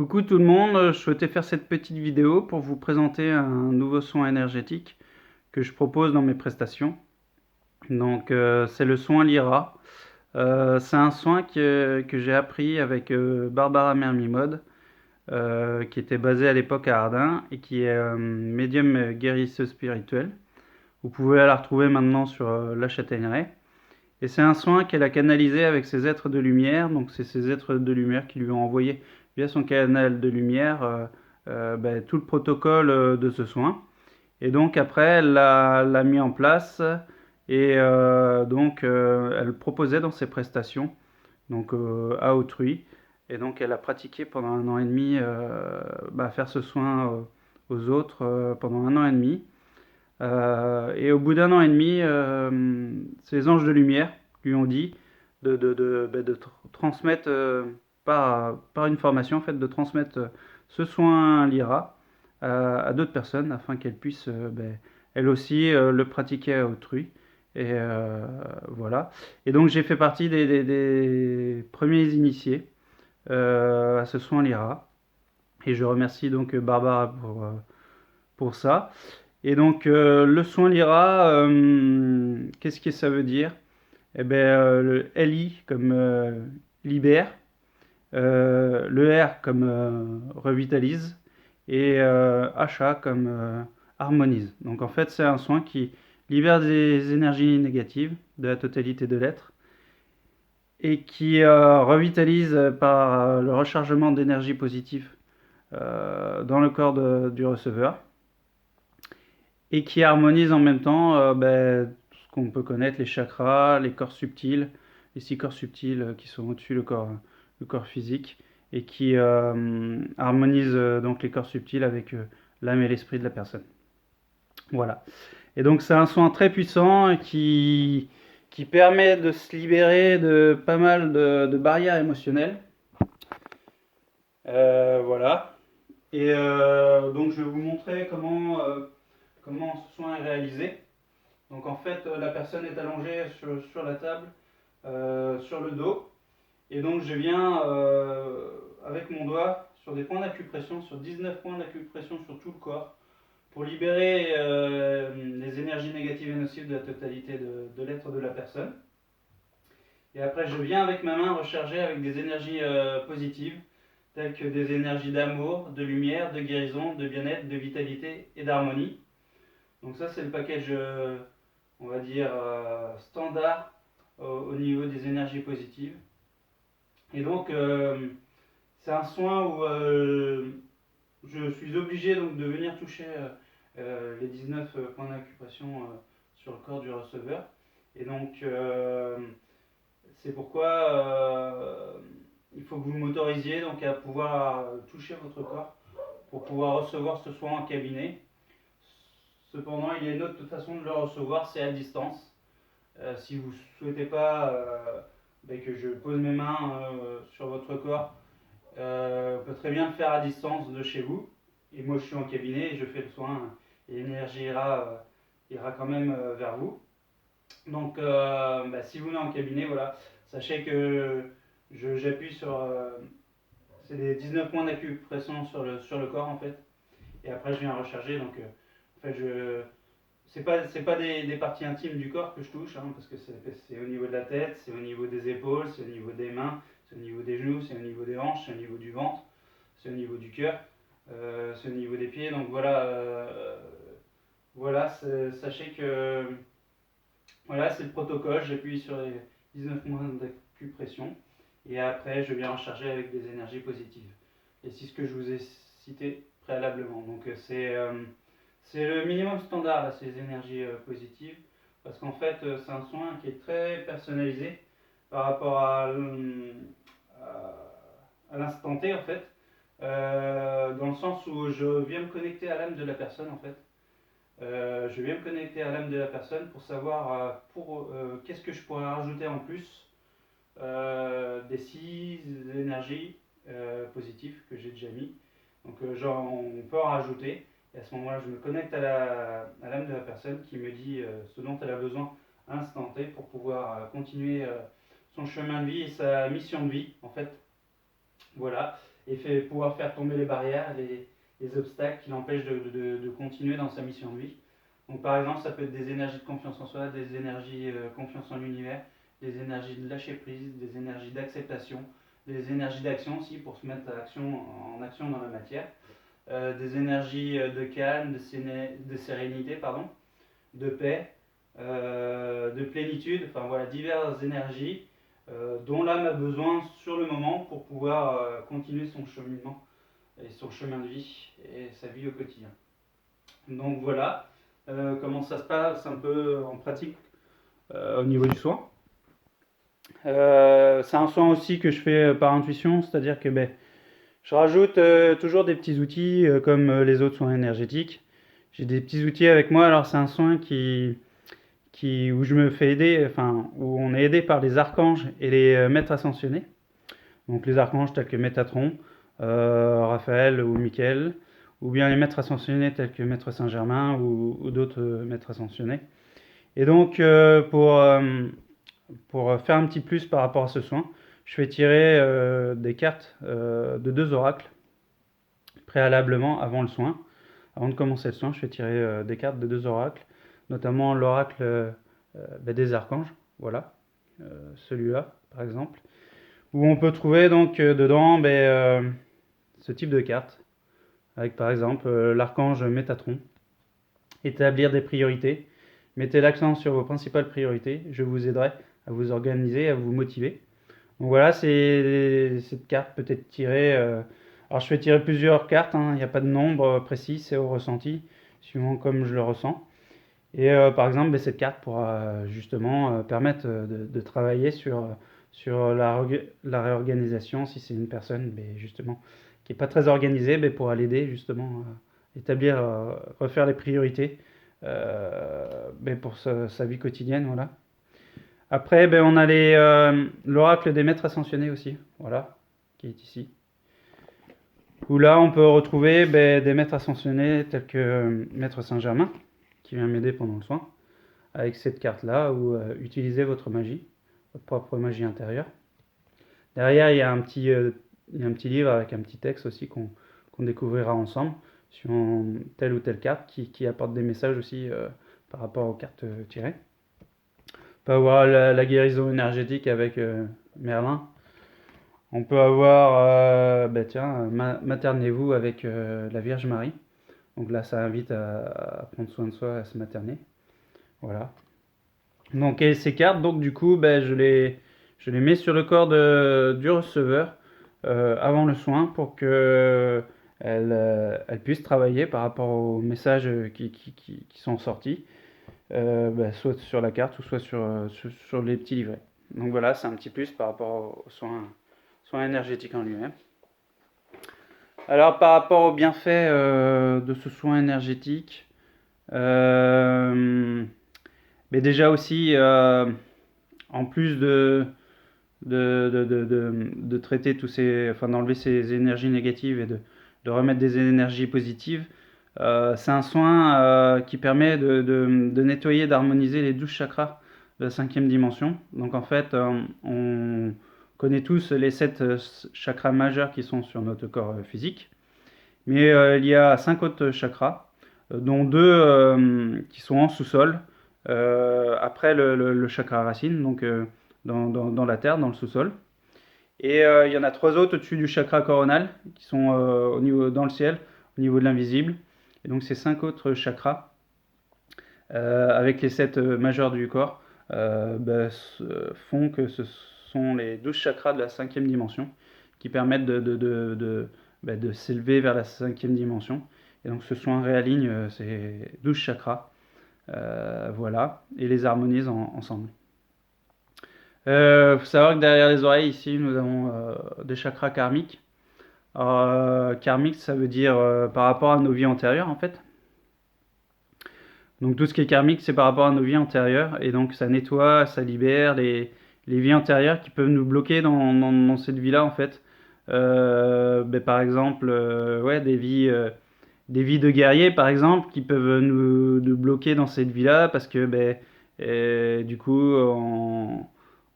Coucou tout le monde, je souhaitais faire cette petite vidéo pour vous présenter un nouveau soin énergétique que je propose dans mes prestations. Donc c'est le soin Lyra. C'est un soin que j'ai appris avec Barbara Mermimode, qui était basée à l'époque à Ardin et qui est médium guérisseuse spirituelle. Vous pouvez la retrouver maintenant sur La Châtaigneraie. Et c'est un soin qu'elle a canalisé avec ses êtres de lumière. Donc c'est ces êtres de lumière qui lui ont envoyé via son canal de lumière tout le protocole de ce soin. Et donc après, elle l'a mis en place et elle proposait dans ses prestations donc à autrui. Et donc elle a pratiqué pendant 1 an et demi faire ce soin aux autres pendant 1 an et demi. Et au bout d'1 an et demi, ces anges de lumière lui ont dit de transmettre par une formation en fait, de transmettre ce soin Lyra à d'autres personnes afin qu'elles puissent elles aussi le pratiquer à autrui. Et voilà. Et donc j'ai fait partie des premiers initiés à ce soin Lyra. Et je remercie donc Barbara pour ça. Et donc le soin Lyra, qu'est-ce que ça veut dire? Eh bien, le LI comme libère, le R comme revitalise et HA comme harmonise. Donc en fait, c'est un soin qui libère des énergies négatives de la totalité de l'être et qui revitalise par le rechargement d'énergie positive dans le corps du receveur et qui harmonise en même temps tout ce qu'on peut connaître, les chakras, les corps subtils, les 6 corps subtils qui sont au-dessus le corps physique, et qui harmonise donc les corps subtils avec l'âme et l'esprit de la personne. Voilà. Et donc c'est un soin très puissant qui permet de se libérer de pas mal de barrières émotionnelles. Voilà. Et donc je vais vous montrer comment ce soin est réalisé. Donc en fait, la personne est allongée sur la table, sur le dos. Et donc je viens avec mon doigt sur des points d'acupression, sur 19 points d'acupression sur tout le corps, pour libérer les énergies négatives et nocives de la totalité de l'être de la personne. Et après, je viens avec ma main recharger avec des énergies positives, telles que des énergies d'amour, de lumière, de guérison, de bien-être, de vitalité et d'harmonie. Donc ça, c'est le package, on va dire, standard au niveau des énergies positives. Et donc, c'est un soin où je suis obligé donc, de venir toucher les 19 points d'acupression sur le corps du receveur. Et donc, c'est pourquoi il faut que vous m'autorisiez donc, à pouvoir toucher votre corps pour pouvoir recevoir ce soin en cabinet. Cependant, il y a une autre façon de le recevoir, c'est à distance. Si vous ne souhaitez pas que je pose mes mains sur votre corps, on peut très bien le faire à distance de chez vous. Et moi, je suis en cabinet et je fais le soin. Et l'énergie ira quand même vers vous. Donc, si vous venez en cabinet, voilà, sachez que j'appuie sur. C'est des 19 points d'acupression sur le corps en fait. Et après, je viens recharger. Donc, en fait, c'est pas des parties intimes du corps que je touche, hein, parce que c'est au niveau de la tête, c'est au niveau des épaules, c'est au niveau des mains, c'est au niveau des genoux, c'est au niveau des hanches, c'est au niveau du ventre, c'est au niveau du cœur, c'est au niveau des pieds. Donc voilà, sachez que voilà, c'est le protocole. J'appuie sur les 19 points d'acupression et après je viens recharger avec des énergies positives. Et c'est ce que je vous ai cité préalablement. Donc c'est le minimum standard, là, ces énergies positives, parce qu'en fait, c'est un soin qui est très personnalisé par rapport à l'instant T, en fait, dans le sens où je viens me connecter à l'âme de la personne, en fait. Je viens me connecter à l'âme de la personne pour savoir qu'est-ce que je pourrais rajouter en plus des 6 énergies positives que j'ai déjà mis. Donc on peut en rajouter. Et à ce moment-là, je me connecte à l'âme de la personne qui me dit ce dont elle a besoin à l'instant T pour pouvoir continuer son chemin de vie et sa mission de vie, en fait. Voilà. et pouvoir faire tomber les barrières, les obstacles qui l'empêchent de continuer dans sa mission de vie. Donc par exemple, ça peut être des énergies de confiance en soi, des énergies confiance en l'univers, des énergies de lâcher prise, des énergies d'acceptation, des énergies d'action aussi pour se mettre en action dans la matière, des énergies de calme, de sérénité, pardon, de paix, de plénitude, enfin voilà, diverses énergies dont l'âme a besoin sur le moment pour pouvoir continuer son cheminement et son chemin de vie et sa vie au quotidien. Donc voilà comment ça se passe un peu en pratique au niveau du soin. C'est un soin aussi que je fais par intuition, c'est-à-dire que je rajoute toujours des petits outils comme les autres soins énergétiques. J'ai des petits outils avec moi, alors c'est un soin où je me fais aider, enfin, où on est aidé par les archanges et les maîtres ascensionnés. Donc les archanges tels que Métatron, Raphaël ou Michael, ou bien les maîtres ascensionnés tels que Maître Saint-Germain ou d'autres maîtres ascensionnés. Et donc pour faire un petit plus par rapport à ce soin, je fais tirer des cartes de 2 oracles préalablement avant le soin. Avant de commencer le soin, je fais tirer des cartes de 2 oracles, notamment l'oracle des archanges, voilà, celui-là par exemple, où on peut trouver donc dedans ce type de carte, avec par exemple l'archange Métatron, établir des priorités, mettez l'accent sur vos principales priorités, je vous aiderai à vous organiser, à vous motiver. Donc voilà, cette carte peut être tirée. Alors je fais tirer plusieurs cartes, hein, il n'y a pas de nombre précis, c'est au ressenti, suivant comme je le ressens. Et par exemple, cette carte pourra justement permettre de travailler sur la réorganisation si c'est une personne justement qui n'est pas très organisée, pourra l'aider justement à établir, refaire les priorités pour sa vie quotidienne. Voilà. Après, on a l'oracle des maîtres ascensionnés aussi, voilà, qui est ici. Où là, on peut retrouver des maîtres ascensionnés tels que Maître Saint-Germain, qui vient m'aider pendant le soin, avec cette carte-là, où utilisez votre magie, votre propre magie intérieure. Derrière, il y a un petit livre avec un petit texte aussi qu'on découvrira ensemble, sur telle ou telle carte, qui apporte des messages aussi par rapport aux cartes tirées. On peut avoir la guérison énergétique avec Merlin. On peut avoir, maternez-vous avec la Vierge Marie. Donc là, ça invite à prendre soin de soi, à se materner. Voilà. Donc et ces cartes, donc du coup, je les mets sur le corps du receveur avant le soin pour que elle puisse travailler par rapport aux messages qui sont sortis, soit sur la carte ou soit sur les petits livrets. Donc voilà, c'est un petit plus par rapport aux soins énergétiques en lui-même. Alors par rapport aux bienfaits de ce soin énergétique, mais déjà aussi, en plus de traiter d'enlever ces énergies négatives et de remettre des énergies positives, c'est un soin qui permet de nettoyer, d'harmoniser les 12 chakras de la 5e dimension. Donc en fait, on connaît tous les 7 chakras majeurs qui sont sur notre corps physique. Mais il y a 5 autres chakras, dont 2 qui sont en sous-sol, après le chakra racine, donc dans la terre, dans le sous-sol. Et il y en a 3 autres au-dessus du chakra coronal, qui sont dans le ciel, au niveau de l'invisible. Et donc ces 5 autres chakras, avec les 7 majeurs du corps, font que ce sont les 12 chakras de la 5e dimension qui permettent de s'élever vers la 5e dimension. Et donc ce soin réaligne ces 12 chakras, voilà, et les harmonise ensemble. Faut savoir que derrière les oreilles, ici, nous avons des chakras karmiques. Alors, karmique, ça veut dire par rapport à nos vies antérieures, en fait. Donc tout ce qui est karmique, c'est par rapport à nos vies antérieures, et donc ça nettoie, ça libère les vies antérieures qui peuvent nous bloquer dans cette vie-là, en fait. Par exemple, des vies de guerriers, par exemple, qui peuvent nous bloquer dans cette vie-là, parce que du coup,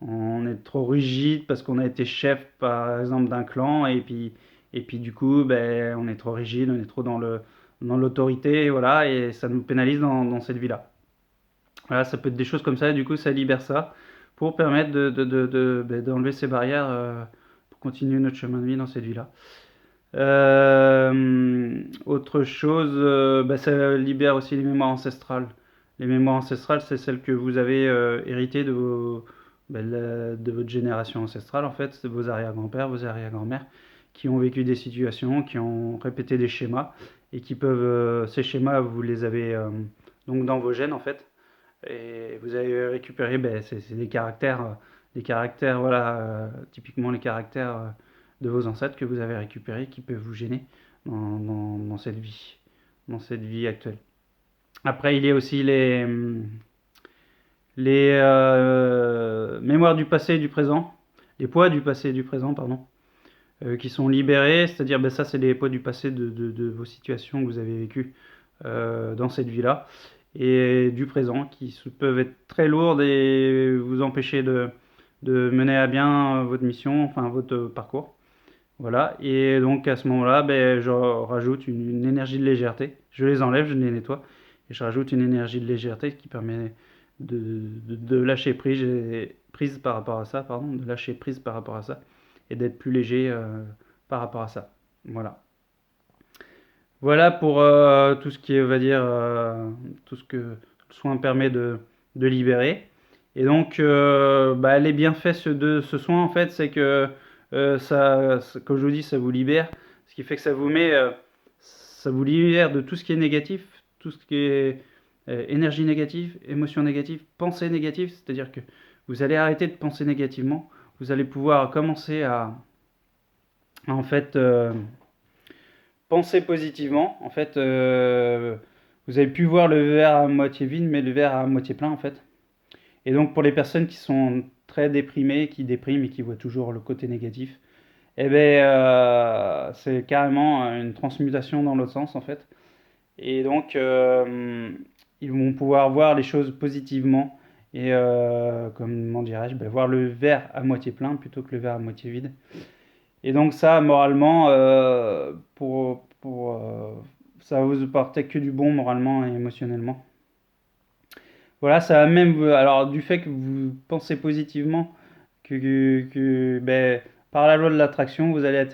on est trop rigide, parce qu'on a été chef, par exemple, d'un clan, et puis Et puis du coup, ben, on est trop rigide, on est trop dans l'autorité, voilà, et ça nous pénalise dans cette vie-là. Voilà, ça peut être des choses comme ça, et du coup, ça libère ça pour permettre d'enlever ces barrières pour continuer notre chemin de vie dans cette vie-là. Autre chose, bah, ça libère aussi les mémoires ancestrales. Les mémoires ancestrales, c'est celles que vous avez héritées de votre génération ancestrale, en fait, de vos arrière-grands-pères, vos arrière-grand-mères, qui ont vécu des situations, qui ont répété des schémas, et qui peuvent, ces schémas, vous les avez donc dans vos gènes, en fait, et vous avez récupéré, ben, c'est des caractères, voilà, typiquement les caractères de vos ancêtres que vous avez récupérés, qui peuvent vous gêner dans dans cette vie actuelle. Après, il y a aussi les mémoires du passé et du présent, les poids du passé et du présent, pardon, qui sont libérés, c'est-à-dire, ben, ça, c'est les poids du passé de vos situations que vous avez vécues dans cette vie-là, et du présent, qui peuvent être très lourdes et vous empêcher de mener à bien votre mission, enfin votre parcours. Voilà, et donc à ce moment-là, ben, je rajoute une énergie de légèreté. Je les enlève, je les nettoie, et je rajoute une énergie de légèreté qui permet de lâcher prise par rapport à ça, pardon, de lâcher prise par rapport à ça, et d'être plus léger par rapport à ça. Voilà. Voilà pour tout ce qui est, on va dire, tout ce que le soin permet de libérer. Et donc, bah, les bienfaits de ce soin, en fait, c'est que comme je vous dis, ça vous libère. Ce qui fait que ça vous libère de tout ce qui est négatif, tout ce qui est énergie négative, émotion négative, pensée négative. C'est-à-dire que vous allez arrêter de penser négativement. Vous allez pouvoir commencer en fait, penser positivement. En fait, vous avez pu voir le verre à moitié vide, mais le verre à moitié plein, en fait. Et donc, pour les personnes qui sont très déprimées, qui dépriment et qui voient toujours le côté négatif, eh ben, c'est carrément une transmutation dans l'autre sens, en fait. Et donc, ils vont pouvoir voir les choses positivement et, comment dirais-je, ben, voir le verre à moitié plein plutôt que le verre à moitié vide. Et donc ça, moralement, ça va vous apporter que du bon moralement et émotionnellement. Voilà, ça va même, alors du fait que vous pensez positivement, ben, par la loi de l'attraction, vous allez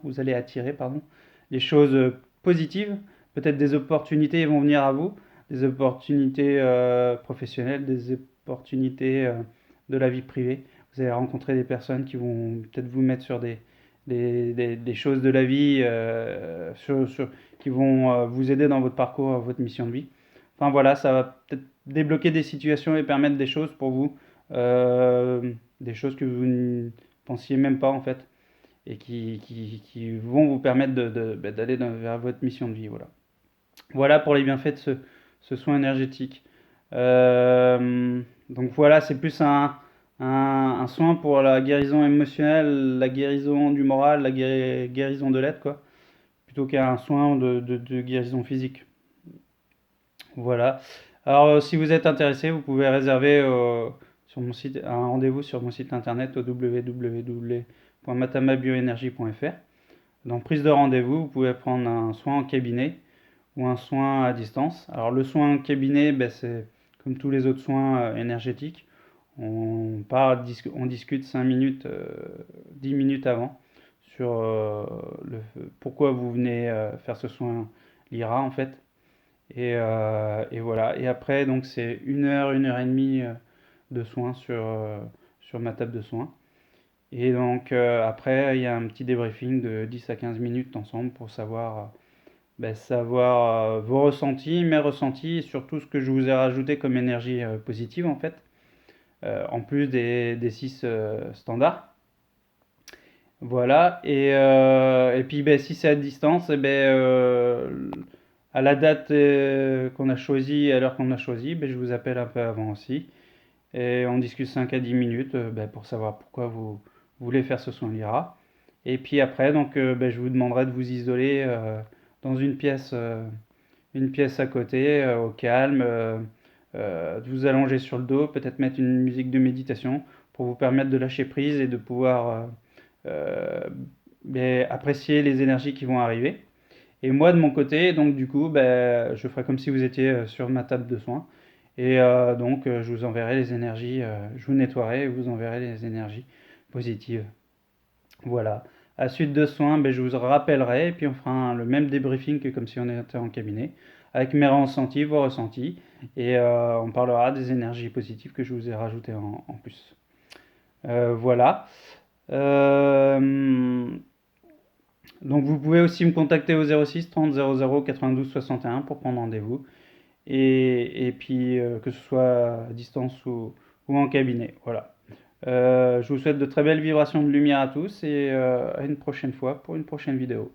vous allez attirer, pardon, des choses positives. Peut-être des opportunités vont venir à vous, des opportunités professionnelles, des opportunités de la vie privée. Vous allez rencontrer des personnes qui vont peut-être vous mettre sur des choses de la vie, qui vont vous aider dans votre parcours, votre mission de vie. Enfin voilà, ça va peut-être débloquer des situations et permettre des choses pour vous, des choses que vous ne pensiez même pas en fait, et qui vont vous permettre d'aller vers votre mission de vie. Voilà, voilà pour les bienfaits de ce soin énergétique. Donc voilà, c'est plus un soin pour la guérison émotionnelle, la guérison du moral, la guérison de l'être, quoi, plutôt qu'un soin de guérison physique. Voilà. Alors, si vous êtes intéressé, vous pouvez réserver sur mon site, un rendez-vous sur mon site internet au www.matamabioenergie.fr. Dans prise de rendez-vous, vous pouvez prendre un soin en cabinet ou un soin à distance. Alors, le soin en cabinet, ben, c'est comme tous les autres soins énergétiques. On discute 5 minutes, 10 minutes avant sur pourquoi vous venez faire ce soin l'IRA en fait. Et voilà. Et après, donc c'est une heure et demie de soins sur ma table de soins. Et donc après, il y a un petit débriefing de 10 à 15 minutes ensemble pour savoir vos ressentis, mes ressentis, et surtout ce que je vous ai rajouté comme énergie positive en fait, en plus des 6 standards. Voilà, et puis ben, si c'est à distance, eh ben, à la date qu'on a choisie, à l'heure qu'on a choisie, ben, je vous appelle un peu avant aussi. Et on discute 5 à 10 minutes ben, pour savoir pourquoi vous voulez faire ce soin l'IRA. Et puis après, donc, ben, je vous demanderai de vous isoler dans une pièce à côté, au calme, de vous allonger sur le dos, peut-être mettre une musique de méditation pour vous permettre de lâcher prise et de pouvoir apprécier les énergies qui vont arriver. Et moi, de mon côté, donc du coup, je ferai comme si vous étiez sur ma table de soins. Et donc, je vous enverrai les énergies, je vous nettoierai et vous enverrai les énergies positives. Voilà. À suite de soins, je vous rappellerai et puis on fera le même débriefing que comme si on était en cabinet, avec mes ressentis, vos ressentis, et on parlera des énergies positives que je vous ai rajoutées en plus. Voilà. Euh, donc vous pouvez aussi me contacter au 06 30 00 92 61 pour prendre rendez-vous. Et puis que ce soit à distance ou en cabinet. Voilà. Je vous souhaite de très belles vibrations de lumière à tous et à une prochaine fois pour une prochaine vidéo.